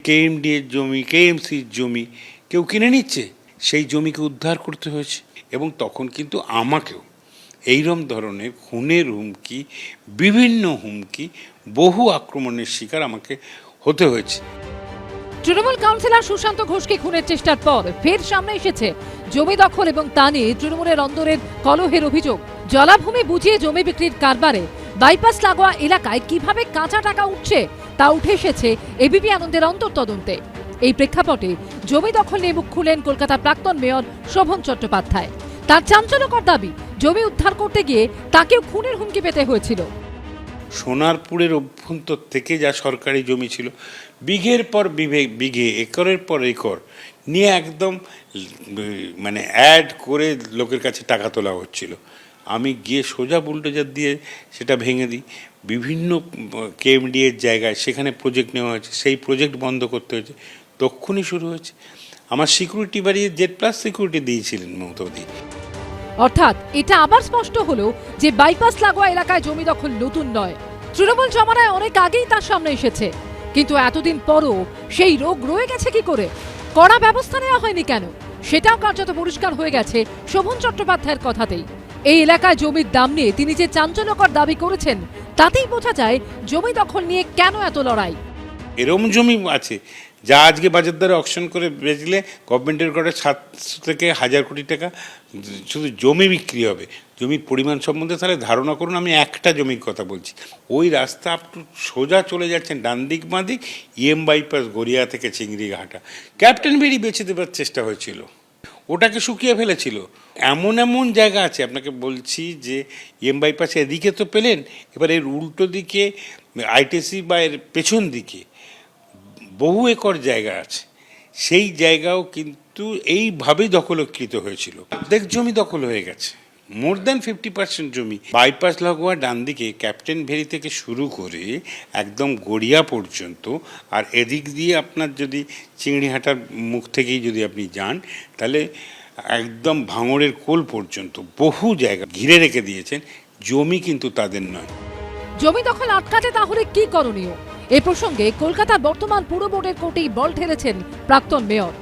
KMD এর জমি, কেএমসির জমি কেউ কিনে নিচ্ছে, সেই জমিকে উদ্ধার করতে হয়েছে। এবং তখন কিন্তু আমাকেও এইরকম ধরনের খুনের হুমকি, বিভিন্ন হুমকি, বহু আক্রমণের শিকার আমাকে হতে হয়েছে। তৃণমূল কাউন্সিলর সুশান্ত ঘোষকে খুনের চেষ্টার পর ফের সামনে এসেছে জমি দখল এবং তা নিয়ে তৃণমূলের অন্দরের কলহের অভিযোগ। জলাভূমি বুঝিয়ে জমি বিক্রির কারবারে বাইপাস লাগোয়া এলাকায় কিভাবে কাঁচা টাকা উঠছে তা উঠে এসেছে এবিপি আনন্দের অন্তর্তদন্তে। এই প্রেক্ষাপটে জমি দখল নিয়ে মুখ খুলেন কলকাতার প্রাক্তন মেয়র শোভন চট্টোপাধ্যায়। তার চাঞ্চল্যকর দাবি, জমি উদ্ধার করতে গিয়ে তাকেও খুনের হুমকি পেতে হয়েছিল। সোনারপুরের অভ্যন্তর থেকে যা সরকারি জমি ছিল, বিঘের পর বিঘে, একরের পর একর নিয়ে একদম মানে অ্যাড করে লোকের কাছে টাকা তোলা হচ্ছিল। আমি গিয়ে সোজা বুলডোজার দিয়ে সেটা ভেঙে দিই। বিভিন্ন কেএমডি এর জায়গায় সেখানে প্রজেক্ট নেওয়া হয়েছে, সেই প্রজেক্ট বন্ধ করতে হয়েছে। তখনই শুরু হয়েছে। আমার সিকিউরিটি বাড়িয়ে জেড প্লাস সিকিউরিটি দিয়েছিলেন মমতাদি। অর্থাৎ এটা আবার স্পষ্ট হলো যে বাইপাস লাগোয়া এলাকায় জমি দখল নতুন নয়, তৃণমূল জমানায় অনেক আগেই তার সামনে এসেছে। কিন্তু এতদিন পরও সেই রোগ রয়ে গেছে কি করে? কড়া ব্যবস্থা নেওয়া হয়নি কেন? সেটাও কার্যত পরিষ্কার হয়ে গেছে শোভন চট্টোপাধ্যায়ের কথাতেই। এই এলাকায় জমির দাম নিয়ে তিনি যে চাঞ্চল্যকর দাবি করেছেন, তাতেই বোঝা যায় জমি দখল নিয়ে কেন এত লড়াই। এরম জমি আছে যা আজকে বাজার দরে অকশন করে বেচলে গভর্নমেন্টের করে 700 থেকে 1000 কোটি টাকা শুধু জমি বিক্রি হবে। জমির পরিমাণ সম্বন্ধে তাহলে ধারণা করুন। আমি একটা জমির কথা বলছি, ওই রাস্তা আপটু সোজা চলে যাচ্ছেন ডান দিক বাঁ দিক, বাইপাস গড়িয়া থেকে চিংড়িঘাটা, ক্যাপ্টেন বেরি বেছে দেবার চেষ্টা হয়েছিল, ওটাকে শুকিয়ে ফেলেছিল। এমন এমন জায়গা আছে, আপনাকে বলছি যে বাইপাসে এদিকে তো পেলেন, এবার এর উল্টো দিকে আইটিসি বা এর পেছন দিকে বহু একর জায়গা আছে, সেই জায়গাও কিন্তু এইভাবেই দখলকৃত হয়েছিল। অর্ধেক জমি দখল হয়ে গেছে, মোর দ্যান 50% জমি। বাইপাস লাগোয়া ডান দিকে ক্যাপ্টেন ভেরি থেকে শুরু করে একদম গড়িয়া পর্যন্ত, আর এদিক দিয়ে আপনার যদি চিংড়িহাটার মুখ থেকেই যদি আপনি যান, তাহলে একদম ভাঙড়ের কোল পর্যন্ত বহু জায়গা ঘিরে রেখে দিয়েছেন। জমি কিন্তু তাদের নয়। জমি দখল আটকাতে তাহলে কি করণীয়? এ প্রসঙ্গে কলকাতার বর্তমান পুর বোর্ডের কোর্টেই বল ঠেলেছেন প্রাক্তন মেয়র।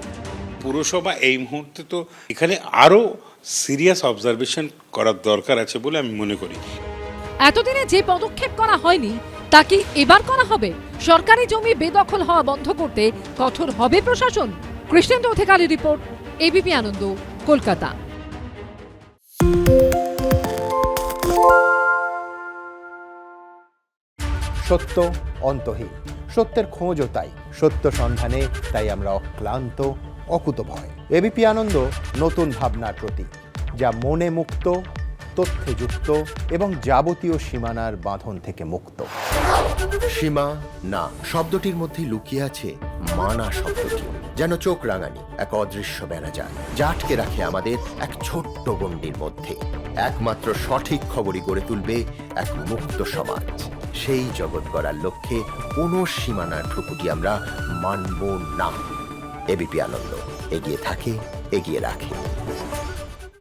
পুরসভা এই মুহূর্তে তো এখানে আরও সিরিয়াস অবজারভেশন করার দরকার আছে বলে আমি মনে করি। এতদিনে যে পদক্ষেপ করা হয়নি তা কি এবার করা হবে? সরকারি জমি বেদখল হওয়া বন্ধ করতে কঠোর হবে প্রশাসন। কৃষ্ণেন্দু অধিকারী রিপোর্ট, এবিপি আনন্দ, কলকাতা। সত্য অন্তহীন, সত্যের খোঁজও তাই, সত্য সন্ধানে তাই আমরা অক্লান্ত, অকুতভয়। এবিপি আনন্দ নতুন ভাবনার প্রতীক, যা মনে মুক্ত, তথ্যে যুক্ত এবং যাবতীয় সীমানার বাঁধন থেকে মুক্ত। সীমা না শব্দটির মধ্যে লুকিয়ে আছে মানা শব্দটি, যেন চোখ রাঙানি এক অদৃশ্য বেড়াজাল, যা আটকে রাখে আমাদের এক ছোট্ট গণ্ডির মধ্যে। একমাত্র সঠিক খবরই গড়ে তুলবে এক মুক্ত সমাজ। সেই জগৎ গড়ার লক্ষ্যে কোনো সীমানার ঠুকুটি আমরা মানব না। এবিপি আনন্দ এগিয়ে থাকে, এগিয়ে রাখে।